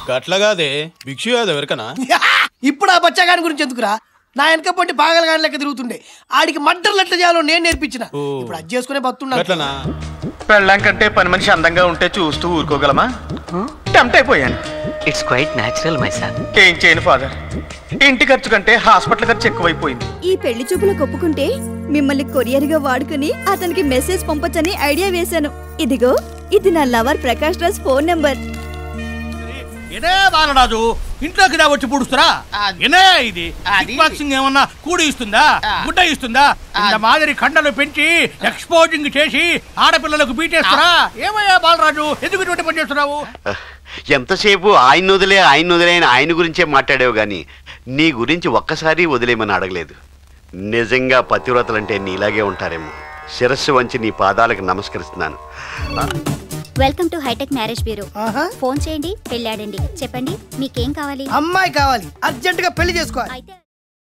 గట్లగాదే భిక్షు కాదు ఎవరికనా. ఇప్పుడు ఆ బచ్చగాని గురించి ఎందుకురా? నా వెనక పొంటి పాగలగాని లెక్క తిరుగుతుండే. ఆడికి మడ్డర్లు ఎట్లా చేయాలో నేను నేర్పించిన. ఇప్పుడు అది చేసుకునే బతున్నా. పెళ్ళాం కంటే పని మనిషి అందంగా ఉంటే చూస్తూ ఊరుకోగలమా? టెంప్ట్ అయిపోయాను. It's quite natural my son. ఏం చేయను ఫాదర్, ఇంటి ఖర్చు కంటే హాస్పిటల్ ఖర్చు ఎక్కువైపోయింది. ఈ పెళ్లి చూపులకు ఒప్పుకుంటే మిమ్మల్ని కొరియర్ గా వాడుకుని అతనికి మెసేజ్ పంపొచ్చని ఐడియా వేశాను. ఇదిగో, ఇది నా lover Prakash Raj phone number. ఇదే బాలరాజు ఇంట్లోకి దా వచ్చి పూడుస్తురా. ఇదే ఇది బాక్సింగ్ ఏమన్నా కూడి ఇస్తుందా, గుడ్డ ఇస్తుందా? ఇంత మాదిరి కండలు పెంచి ఎక్స్పోజింగ్ చేసి ఆడపిల్లలకు బీటేస్తురా. ఏమయ్యా బాలరాజు, ఎందుకు ఇటువంటి పని చేస్తున్నావు? ఎంతసేపు ఆయన వదిలే ఆయన గురించే మాట్లాడావు గాని నీ గురించి ఒక్కసారి వదిలేమని అడగలేదు. నిజంగా పతివ్రతలంటే నీలాగే ఉంటారేమో. శిరస్సు వంచి నీ పాదాలకు నమస్కరిస్తున్నాను. Welcome to hitech marriage bureau. Phone చేయండి, పెళ్ళాడండి. చెప్పండి మీకేం కావాలి? అమ్మాయి కావాలి, అర్జెంట్ గా పెళ్లి చేసుకోవాలి.